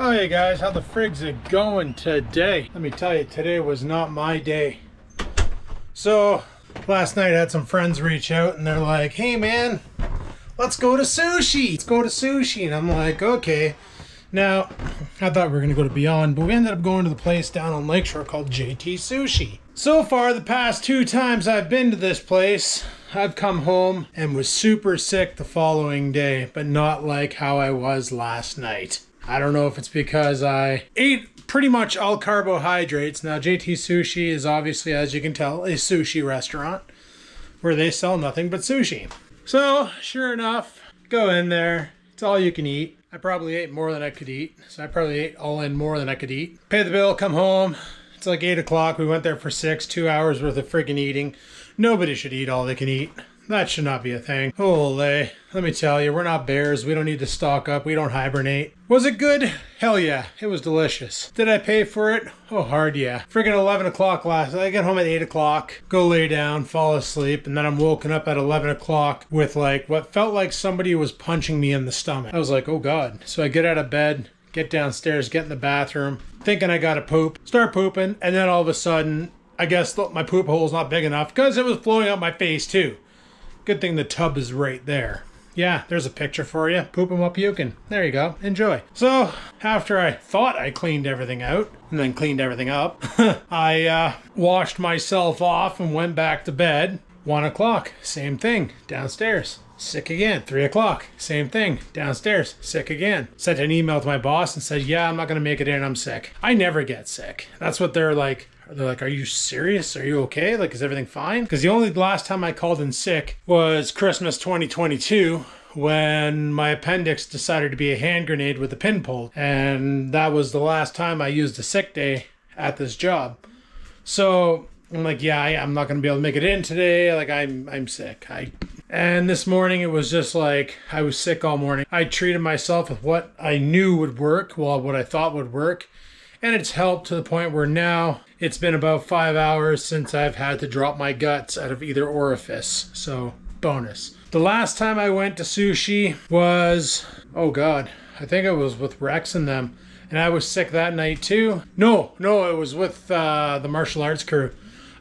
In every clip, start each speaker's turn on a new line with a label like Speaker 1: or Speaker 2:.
Speaker 1: Oh, hey guys, how the frig's it going today? Let me tell you, today was not my day. So, last night I had some friends reach out and they're like, hey man, let's go to sushi. Let's go to sushi. And I'm like, okay. Now, I thought we were going to go to Beyond, but we ended up going to the place down on Lakeshore called JT Sushi. So far, the past 2 times I've been to this place, I've come home and was super sick the following day, but not like how I was last night. I don't know if it's because I ate pretty much all carbohydrates. Now, JT Sushi is obviously, as you can tell, a sushi restaurant where they sell nothing but sushi. So, sure enough, go in there. It's all you can eat. I probably ate more than I could eat. So I probably ate all in more than I could eat. Pay the bill, come home. It's like 8 o'clock. We went there for 6, 2 hours worth of freaking eating. Nobody should eat all they can eat. That should not be a thing. Holy, let me tell you, we're not bears. We don't need to stock up. We don't hibernate. Was it good? Hell yeah. It was delicious. Did I pay for it? Oh, hard yeah. Freaking 11 o'clock last night. I get home at 8 o'clock, go lay down, fall asleep, and then I'm woken up at 11 o'clock with like what felt like somebody was punching me in the stomach. I was like, oh God. So I get out of bed, get downstairs, get in the bathroom, thinking I gotta poop, start pooping, and then all of a sudden, I guess my poop hole's not big enough because it was flowing out my face too. Good thing the tub is right there. Yeah, there's a picture for you. Pooping while puking. There you go. Enjoy. So, after I thought I cleaned everything out, and then cleaned everything up, I washed myself off and went back to bed. 1 o'clock, same thing, downstairs. Sick again. 3 o'clock, same thing, downstairs. Sick again. Sent an email to my boss and said, yeah, I'm not going to make it in, I'm sick. I never get sick. That's what they're like. They're like, are you serious? Are you okay? Like, is everything fine? Because the only last time I called in sick was Christmas 2022 when my appendix decided to be a hand grenade with a pin pulled. And that was the last time I used a sick day at this job. So I'm like, yeah, I'm not going to be able to make it in today. Like, I'm sick. And this morning it was just like, I was sick all morning. I treated myself with what I knew would work, well, what I thought would work. And it's helped to the point where now it's been about 5 hours since I've had to drop my guts out of either orifice. So, bonus. The last time I went to sushi was, oh God, I think it was with Rex and them. And I was sick that night too. No, it was with the martial arts crew.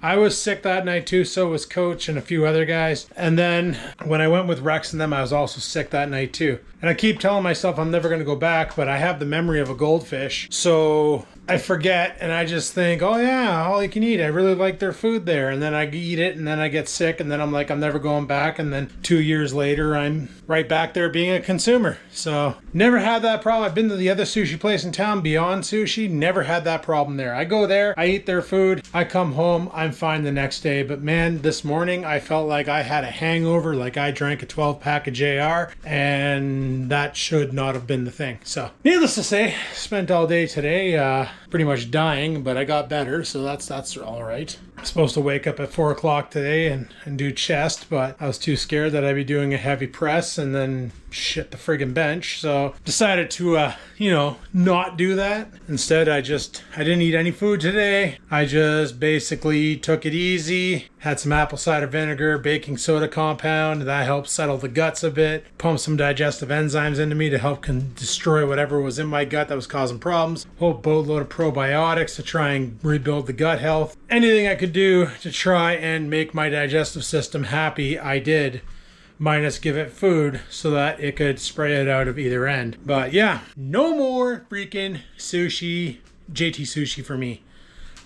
Speaker 1: I was sick that night too, so was Coach and a few other guys. And then when I went with Rex and them, I was also sick that night too. And I keep telling myself I'm never going to go back, but I have the memory of a goldfish. So I forget and I just think, oh yeah, all you can eat. I really like their food there. And then I eat it and then I get sick and then I'm like, I'm never going back. And then 2 years later, I'm right back there being a consumer. So never had that problem. I've been to the other sushi place in town, Beyond Sushi, never had that problem there. I go there, I eat their food, I come home, I'm fine the next day. But man, this morning I felt like I had a hangover, like I drank a 12-pack of JR, and that should not have been the thing. So needless to say, spent all day today pretty much dying, but I got better, so that's all right. I'm supposed to wake up at 4 o'clock today and do chest, but I was too scared that I'd be doing a heavy press and then shit the friggin' bench. So decided to, not do that. Instead, I didn't eat any food today. I just basically took it easy, had some apple cider vinegar, baking soda compound. That helped settle the guts a bit. Pumped some digestive enzymes into me to help destroy whatever was in my gut that was causing problems. Whole boatload of probiotics to try and rebuild the gut health. Anything I could do to try and make my digestive system happy, I did. Minus give it food so that it could spray it out of either end. But yeah, no more freaking sushi, JT Sushi for me.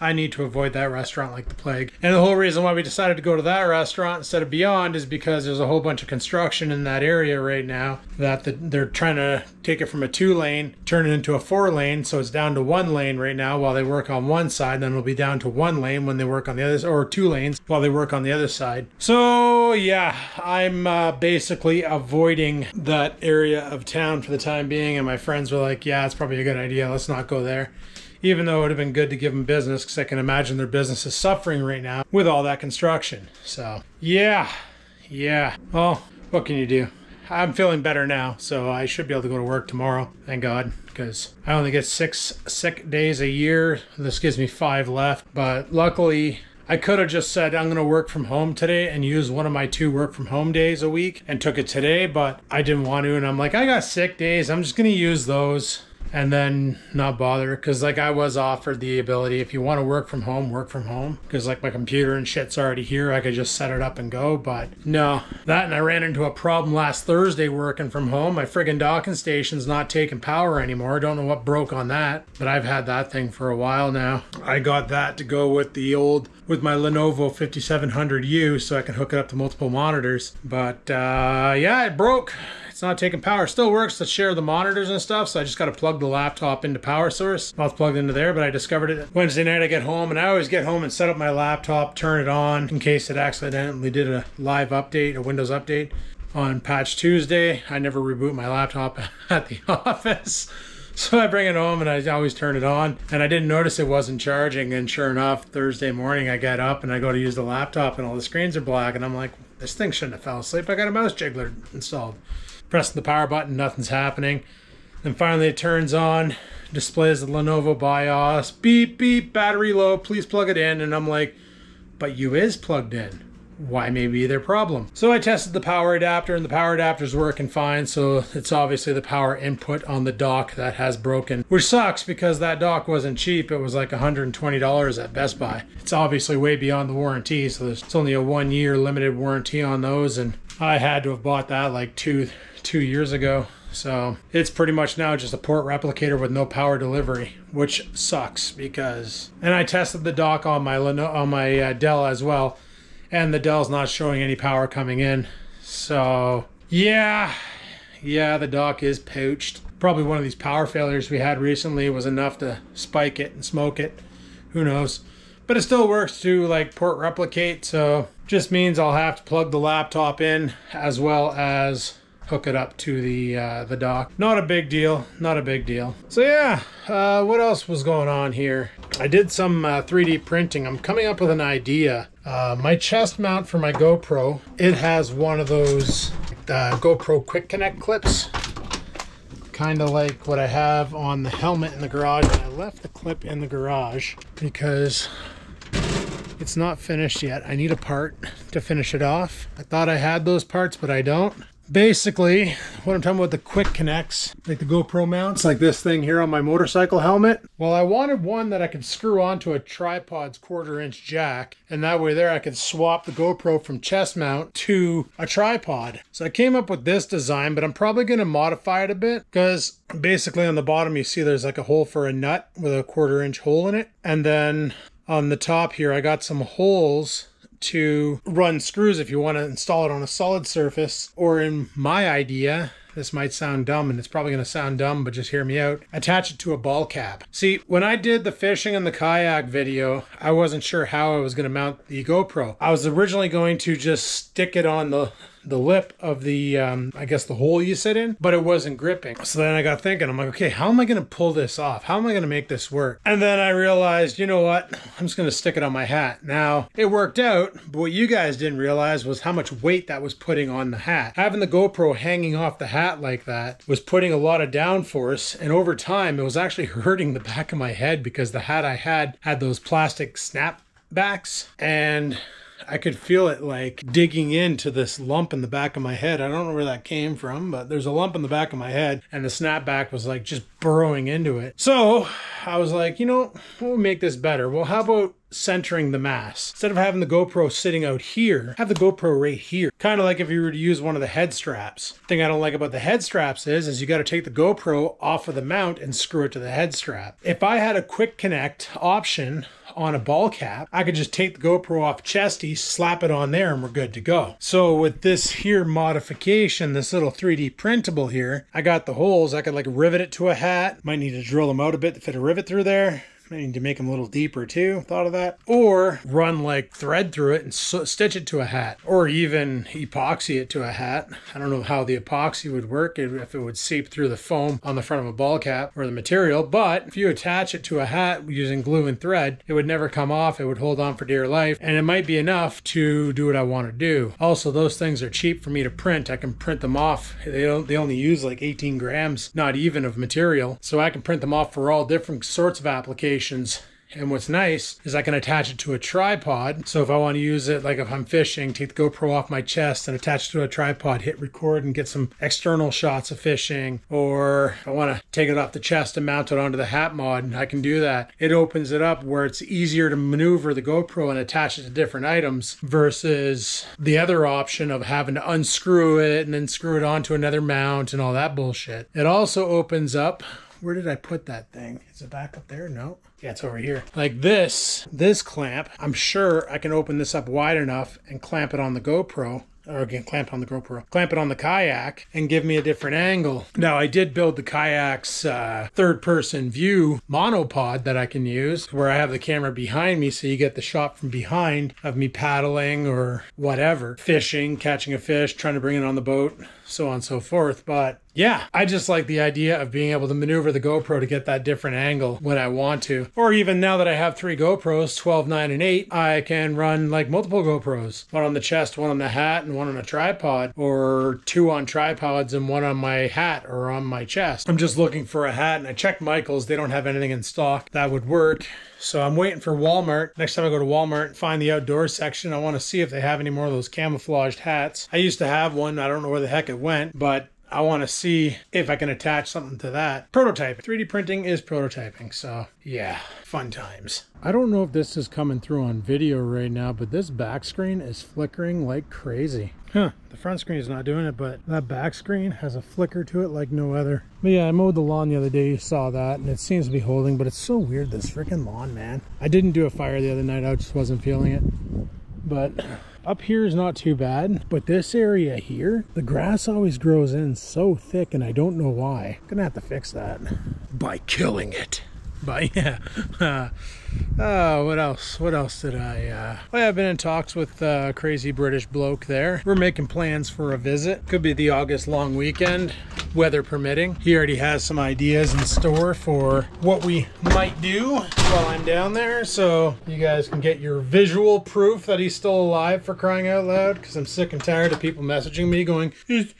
Speaker 1: I need to avoid that restaurant like the plague. And the whole reason why we decided to go to that restaurant instead of Beyond is because there's a whole bunch of construction in that area right now that they're trying to take it from a 2-lane, turn it into a 4-lane, so it's down to 1 lane right now while they work on one side, then it'll be down to 1 lane when they work on the other, or 2 lanes while they work on the other side. So yeah, I'm basically avoiding that area of town for the time being, and my friends were like, yeah, it's probably a good idea, let's not go there. Even though it would have been good to give them business, because I can imagine their business is suffering right now with all that construction. So, yeah. Well, what can you do? I'm feeling better now, so I should be able to go to work tomorrow. Thank God, because I only get 6 sick days a year. This gives me 5 left, but luckily I could have just said I'm going to work from home today and use one of my 2 work from home days a week and took it today, but I didn't want to, and I'm like, I got sick days. I'm just going to use those. and then not bother, because like I was offered the ability, if you want to work from home, because like my computer and shit's already here, I could just set it up and go. But no, that, and I ran into a problem last Thursday working from home. My friggin' docking station's not taking power anymore. I don't know what broke on that, but I've had that thing for a while now. I got that to go with with my Lenovo 5700U, so I can hook it up to multiple monitors. But yeah, it broke. It's not taking power. Still works to share the monitors and stuff, so I just got to plug the laptop into power source. Well, it's plugged into there, but I discovered it Wednesday night. I get home, and I always get home and set up my laptop, turn it on in case it accidentally did a live update, a Windows update on Patch Tuesday. I never reboot my laptop at the office. So I bring it home and I always turn it on, and I didn't notice it wasn't charging, and sure enough, Thursday morning I get up and I go to use the laptop and all the screens are black, and I'm like, this thing shouldn't have fell asleep. I got a mouse jiggler installed. Pressing the power button, nothing's happening. Then finally it turns on, displays the Lenovo BIOS, beep, beep, battery low, please plug it in. And I'm like, but you is plugged in. Why may be their problem? So I tested the power adapter, and the power adapter's working fine. So it's obviously the power input on the dock that has broken, which sucks because that dock wasn't cheap. It was like $120 at Best Buy. It's obviously way beyond the warranty. So it's only a 1-year limited warranty on those. And I had to have bought that like two years ago. So it's pretty much now just a port replicator with no power delivery, which sucks because, and I tested the dock on my Dell as well, and the Dell's not showing any power coming in. So yeah, the dock is poached. Probably one of these power failures we had recently was enough to spike it and smoke it. Who knows? But it still works to like port replicate, so just means I'll have to plug the laptop in as well as hook it up to the dock. Not a big deal, not a big deal. So yeah, what else was going on here? I did some 3D printing. I'm coming up with an idea. My chest mount for my GoPro, it has one of those GoPro Quick Connect clips, kind of like what I have on the helmet in the garage. And I left the clip in the garage because it's not finished yet. I need a part to finish it off. I thought I had those parts, but I don't. Basically, what I'm talking about, the quick connects, like the GoPro mounts, like this thing here on my motorcycle helmet. Well, I wanted one that I could screw onto a tripod's 1/4-inch jack, and that way there I could swap the GoPro from chest mount to a tripod. So I came up with this design, but I'm probably going to modify it a bit, because basically on the bottom you see there's like a hole for a nut with a 1/4-inch hole in it. And then on the top here I got some holes to run screws if you want to install it on a solid surface, or in my idea, this might sound dumb, and it's probably going to sound dumb, but just hear me out, attach it to a ball cap. See, when I did the fishing and the kayak video, I wasn't sure how I was going to mount the GoPro. I was originally going to just stick it on the lip of the, I guess the hole you sit in, but it wasn't gripping. So then I got thinking, I'm like, okay, how am I going to pull this off? How am I going to make this work? And then I realized, you know what? I'm just going to stick it on my hat. Now, it worked out, but what you guys didn't realize was how much weight that was putting on the hat. Having the GoPro hanging off the hat like that was putting a lot of downforce, and over time, it was actually hurting the back of my head because the hat I had those plastic snapbacks, and I could feel it like digging into this lump in the back of my head. I don't know where that came from, but there's a lump in the back of my head, and the snapback was like just burrowing into it. So I was like, you know, what would make this better? Well, how about centering the mass? Instead of having the GoPro sitting out here, have the GoPro right here. Kind of like if you were to use one of the head straps. The thing I don't like about the head straps is you got to take the GoPro off of the mount and screw it to the head strap. If I had a quick connect option on a ball cap, I could just take the GoPro off chesty, slap it on there, and we're good to go. So with this here modification, this little 3D printable here, I got the holes. I could like rivet it to a hat. Might need to drill them out a bit to fit a rivet through there. I need to make them a little deeper too, thought of that. Or run like thread through it and stitch it to a hat. Or even epoxy it to a hat. I don't know how the epoxy would work, if it would seep through the foam on the front of a ball cap or the material. But if you attach it to a hat using glue and thread, it would never come off. It would hold on for dear life. And it might be enough to do what I want to do. Also, those things are cheap for me to print. I can print them off. They only use like 18 grams, not even, of material. So I can print them off for all different sorts of applications And what's nice is I can attach it to a tripod. So if I want to use it, like if I'm fishing, take the GoPro off my chest and attach it to a tripod, hit record and get some external shots of fishing. Or if I want to take it off the chest and mount it onto the hat mod, I can do that. It opens it up where it's easier to maneuver the GoPro and attach it to different items versus the other option of having to unscrew it and then screw it onto another mount and all that bullshit. It also opens up, where did I put that thing? Is it back up there? No. Yeah, it's over here. Like this clamp, I'm sure I can open this up wide enough and clamp it on the GoPro. Or again, clamp it on the kayak and give me a different angle. Now, I did build the kayak's third-person view monopod that I can use, where I have the camera behind me, so you get the shot from behind of me paddling or whatever, fishing, catching a fish, trying to bring it on the boat, so on and so forth. But yeah, I just like the idea of being able to maneuver the GoPro to get that different angle when I want to. Or even now that I have 3 GoPros, 12, 9, and 8, I can run like multiple GoPros. One on the chest, one on the hat, and one on a tripod. Or 2 on tripods and 1 on my hat or on my chest. I'm just looking for a hat, and I checked Michael's. They don't have anything in stock that would work. So I'm waiting for Walmart. Next time I go to Walmart and find the outdoor section, I want to see if they have any more of those camouflaged hats. I used to have one. I don't know where the heck it went, but I want to see if I can attach something to that. Prototyping. 3D printing is prototyping, so yeah, fun times. I don't know if this is coming through on video right now, but this back screen is flickering like crazy. Huh, the front screen is not doing it, but that back screen has a flicker to it like no other. But yeah, I mowed the lawn the other day, you saw that, and it seems to be holding, but it's so weird, this freaking lawn, man. I didn't do a fire the other night, I just wasn't feeling it. But up here is not too bad, but this area here, the grass always grows in so thick, and I don't know why. I'm gonna have to fix that by killing it. But yeah, what else did I, well, I've been in talks with a crazy British bloke there. We're making plans for a visit. Could be the August long weekend, weather permitting. He already has some ideas in store for what we might do while I'm down there, so you guys can get your visual proof that he's still alive, for crying out loud, because I'm sick and tired of people messaging me going, is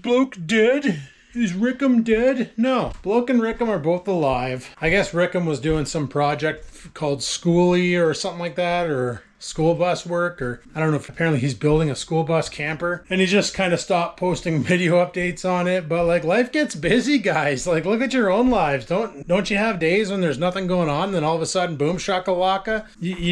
Speaker 1: bloke dead? Is Rickham dead? No, Bloke and Rickham are both alive. I guess Rickham was doing some project called Schoolie or something like that, or school bus work, or I don't know, if apparently he's building a school bus camper, and he just kind of stopped posting video updates on it. But like, life gets busy, guys. Like, look at your own lives. Don't you have days when there's nothing going on, then all of a sudden, boom shakalaka,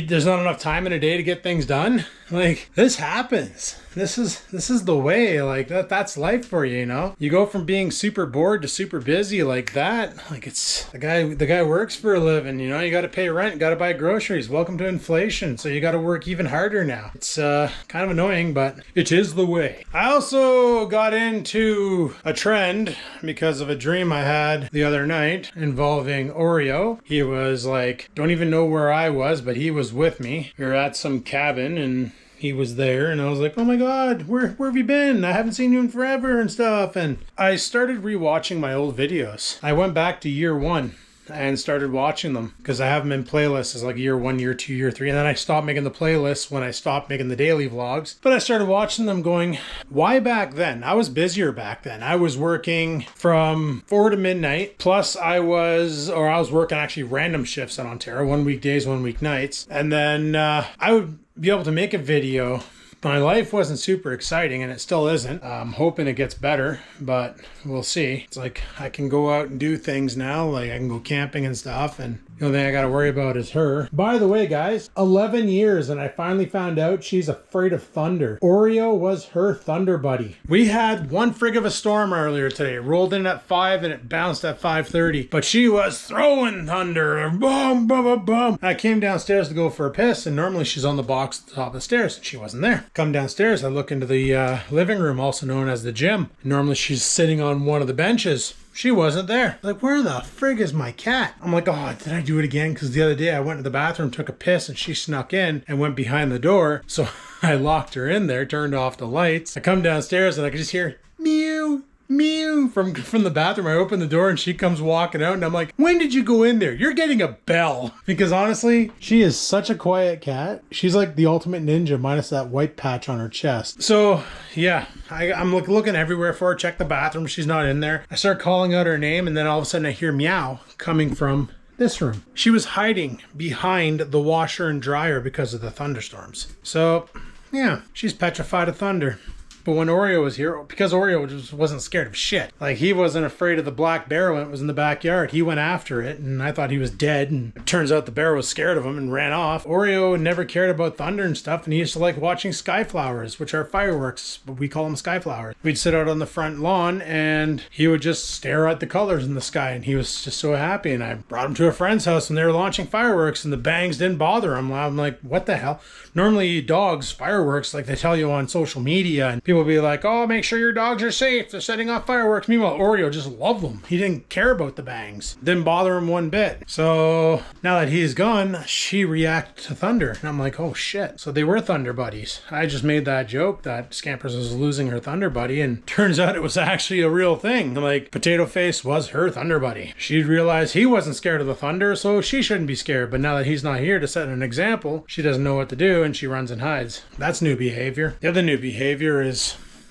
Speaker 1: there's not enough time in a day to get things done? Like, this happens. This is the way. Like, that's life for you, you know? You go from being super bored to super busy like that. Like, it's the guy works for a living, you know? You got to pay rent, got to buy groceries. Welcome to inflation. So you got to work even harder now. It's kind of annoying, but it is the way. I also got into a trend because of a dream I had the other night involving Oreo. He was like, don't even know where I was, but he was with me. We were at some cabin and he was there, and I was like, oh my god, where have you been? I haven't seen you in forever and stuff. And I started rewatching my old videos. I went back to year 1 and started watching them because I have them in playlists as like year 1, year 2, year 3. And then I stopped making the playlists when I stopped making the daily vlogs. But I started watching them going, why back then? I was busier back then. I was working from 4 to midnight. Plus I was working actually random shifts in Ontario, 1 week days, 1 week nights. And then I would be able to make a video. My life wasn't super exciting, and it still isn't. I'm hoping it gets better, but we'll see. It's like I can go out and do things now, like I can go camping and stuff, and the only thing I gotta worry about is her. By the way, guys, 11 years, and I finally found out she's afraid of thunder. Oreo was her thunder buddy. We had one frig of a storm earlier today. It rolled in at 5 and it bounced at 5:30, but she was throwing thunder. Boom, boom, boom, boom. I came downstairs to go for a piss, and normally she's on the box at the top of the stairs, and she wasn't there. Come downstairs, I look into the living room, also known as the gym. Normally she's sitting on one of the benches. She wasn't there. Like, where the frig is my cat? I'm like, oh, did I do it again? Because the other day I went to the bathroom, took a piss, and she snuck in and went behind the door. So I locked her in there, turned off the lights. I come downstairs and I can just hear meow, meow from the bathroom. I open the door and she comes walking out, and I'm like, when did you go in there? You're getting a bell. Because honestly, she is such a quiet cat. She's like the ultimate ninja minus that white patch on her chest. So yeah, I'm looking everywhere for her. Check the bathroom, she's not in there. I start calling out her name, and then all of a sudden I hear meow coming from This room. She was hiding behind the washer and dryer because of the thunderstorms. So, yeah, she's petrified of thunder. But when Oreo was here, because Oreo just wasn't scared of shit. Like, he wasn't afraid of the black bear when it was in the backyard. He went after it, and I thought he was dead. And it turns out the bear was scared of him and ran off. Oreo never cared about thunder and stuff, and he used to like watching sky flowers, which are fireworks, but we call them sky flowers. We'd sit out on the front lawn, and he would just stare at the colors in the sky, and he was just so happy. And I brought him to a friend's house, and they were launching fireworks, and the bangs didn't bother him. I'm like, what the hell? Normally, dogs, fireworks, like they tell you on social media, and people be like, oh, make sure your dogs are safe. They're setting off fireworks. Meanwhile, Oreo just loved them. He didn't care about the bangs. Didn't bother him one bit. So now that he's gone, she reacted to thunder. And I'm like, oh shit. So they were thunder buddies. I just made that joke that Scampers was losing her thunder buddy, and turns out it was actually a real thing. Like, Potato Face was her thunder buddy. She'd realized he wasn't scared of the thunder, so she shouldn't be scared. But now that he's not here to set an example, she doesn't know what to do, and she runs and hides. That's new behavior. The other new behavior is,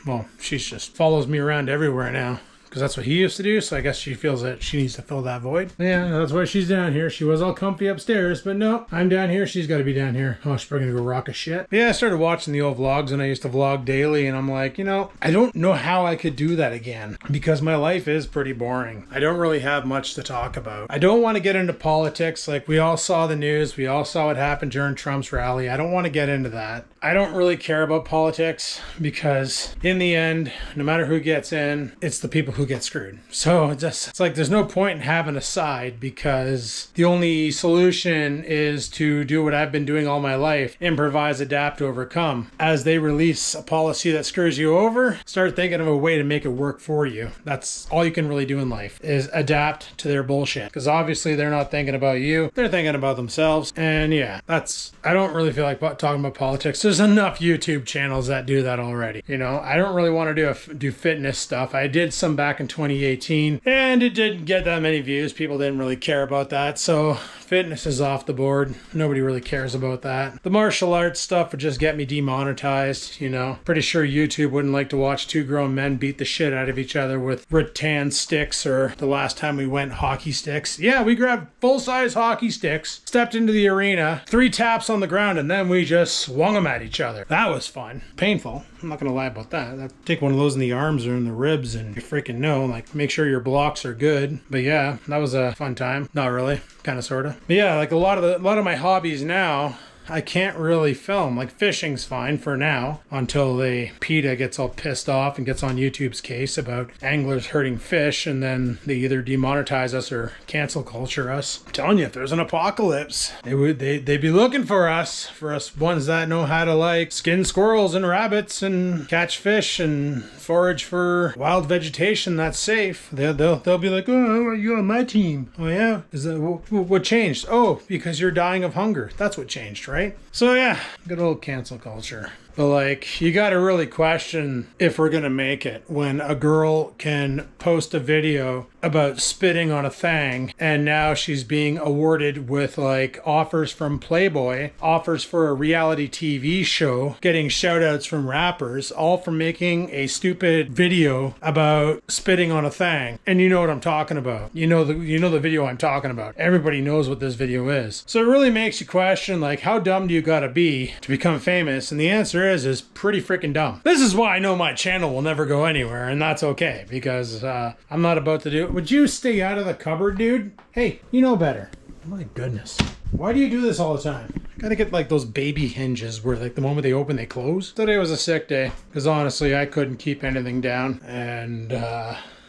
Speaker 1: well, she just follows me around everywhere now. Because that's what he used to do, so I guess she feels that she needs to fill that void. Yeah, that's why she's down here. She was all comfy upstairs, but no, I'm down here, she's got to be down here. Oh, she's probably gonna go rock a shit. But yeah, I started watching the old vlogs, and I used to vlog daily, and I'm like, you know, I don't know how I could do that again, because my life is pretty boring. I don't really have much to talk about. I don't want to get into politics. Like, we all saw the news, we all saw what happened during Trump's rally. I don't want to get into that. I don't really care about politics, because in the end, no matter who gets in, it's the people who get screwed. So it's like there's no point in having a side, because the only solution is to do what I've been doing all my life: improvise, adapt, overcome. As they release a policy that screws you over, start thinking of a way to make it work for you. That's all you can really do in life, is adapt to their bullshit, because obviously they're not thinking about you, they're thinking about themselves. And yeah, I don't really feel like talking about politics. There's enough YouTube channels that do that already. You know, I don't really want to do fitness stuff. I did some back in 2018, and it didn't get that many views. People didn't really care about that, so fitness is off the board. Nobody really cares about that. The martial arts stuff would just get me demonetized, you know. Pretty sure YouTube wouldn't like to watch two grown men beat the shit out of each other with rattan sticks, or the last time we went, hockey sticks. Yeah, we grabbed full-size hockey sticks, stepped into the arena, 3 taps on the ground, and then we just swung them at each other. That was fun. Painful. I'm not gonna lie about that. I'd take one of those in the arms or in the ribs, and you freaking know, like, make sure your blocks are good. But yeah, that was a fun time. Not really, kind of, sort of. But yeah, like a lot of my hobbies now, I can't really film. Like, fishing's fine for now, until PETA gets all pissed off and gets on YouTube's case about anglers hurting fish, and then they either demonetize us or cancel culture us. I'm telling you, if there's an apocalypse, they'd be looking for us ones that know how to, like, skin squirrels and rabbits and catch fish and forage for wild vegetation that's safe. They'll be like, oh, you're on my team. Oh yeah? Is that what changed? Oh, because you're dying of hunger. That's what changed, right? So yeah, good old cancel culture. But like, you gotta really question if we're gonna make it when a girl can post a video about spitting on a thing, and now she's being awarded with like offers from Playboy, offers for a reality TV show, getting shout outs from rappers, all for making a stupid video about spitting on a thing. And you know what I'm talking about. You know the video I'm talking about. Everybody knows what this video is. So it really makes you question, like, how dumb do you gotta be to become famous? And the answer is pretty freaking dumb. This is why I know my channel will never go anywhere, and that's okay, because I'm not about to do it. Would you stay out of the cupboard, dude? Hey, you know better. My goodness. Why do you do this all the time? I gotta get like those baby hinges where like the moment they open, they close. Today was a sick day, because honestly, I couldn't keep anything down, and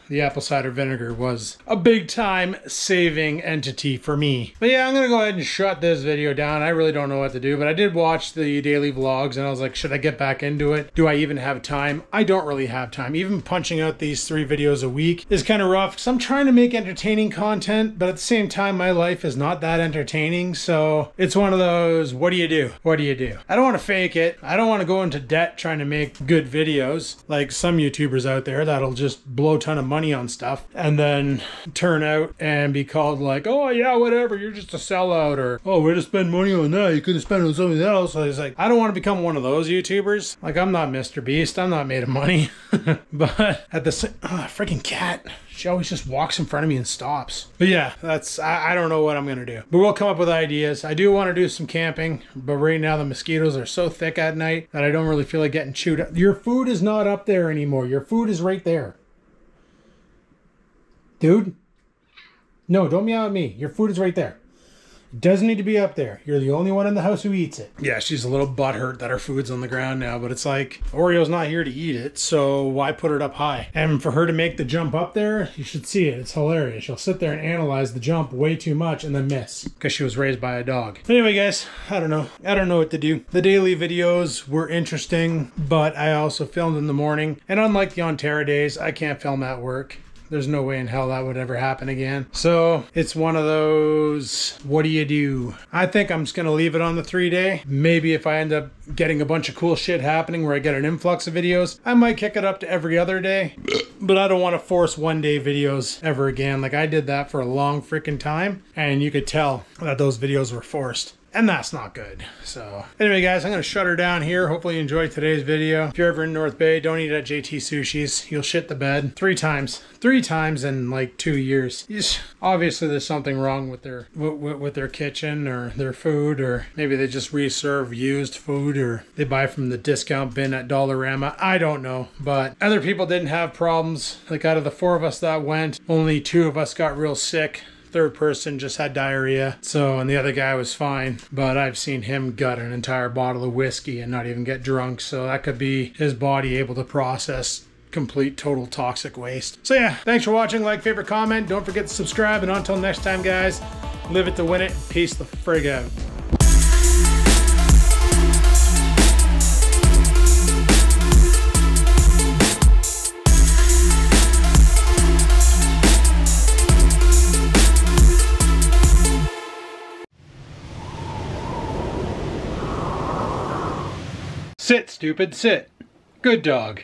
Speaker 1: the apple cider vinegar was a big time saving entity for me. But yeah, I'm gonna go ahead and shut this video down. I really don't know what to do, but I did watch the daily vlogs, and I was like, should I get back into it? Do I even have time? I don't really have time. Even punching out these 3 videos a week is kind of rough, because I'm trying to make entertaining content, but at the same time, my life is not that entertaining. So it's one of those, what do you do? What do you do? I don't want to fake it. I don't want to go into debt trying to make good videos like some YouTubers out there that'll just blow a ton of money money on stuff and then turn out and be called like, oh yeah, whatever, you're just a sellout, or oh, way to spend money on that, you could have spent it on something else. So I was like, I don't want to become one of those YouTubers. Like, I'm not Mr. Beast, I'm not made of money. But at the same, freaking cat. She always just walks in front of me and stops. But yeah, I don't know what I'm gonna do. But we'll come up with ideas. I do want to do some camping, but right now the mosquitoes are so thick at night that I don't really feel like getting chewed up. Your food is not up there anymore. Your food is right there. Dude? No, don't meow at me. Your food is right there. It doesn't need to be up there. You're the only one in the house who eats it. Yeah, she's a little butthurt that her food's on the ground now, but it's like, Oreo's not here to eat it, so why put it up high? And for her to make the jump up there, you should see it. It's hilarious. She'll sit there and analyze the jump way too much and then miss because she was raised by a dog. Anyway, guys, I don't know. I don't know what to do. The daily videos were interesting, but I also filmed in the morning. And unlike the Ontario days, I can't film at work. There's no way in hell that would ever happen again. So it's one of those, what do you do? I think I'm just gonna leave it on the 3-day. Maybe if I end up getting a bunch of cool shit happening where I get an influx of videos, I might kick it up to every other day. But I don't want to force 1-day videos ever again. Like, I did that for a long freaking time, and you could tell that those videos were forced. And that's not good. So anyway, guys, I'm going to shut her down here. Hopefully you enjoyed today's video. If you're ever in North Bay, don't eat at JT Sushi's. You'll shit the bed 3 times. 3 times in like 2 years. Obviously there's something wrong with their kitchen or their food, or maybe they just reserve used food, or they buy from the discount bin at Dollarama. I don't know. But other people didn't have problems. Like, out of the 4 of us that went, only 2 of us got real sick. 3rd person just had diarrhea, and the other guy was fine. But I've seen him gut an entire bottle of whiskey and not even get drunk, so that could be his body able to process complete total toxic waste. So yeah, thanks for watching. Like, favorite, comment, don't forget to subscribe, and until next time, guys, live it to win it. Peace the frig out. Sit, stupid, sit. Good dog.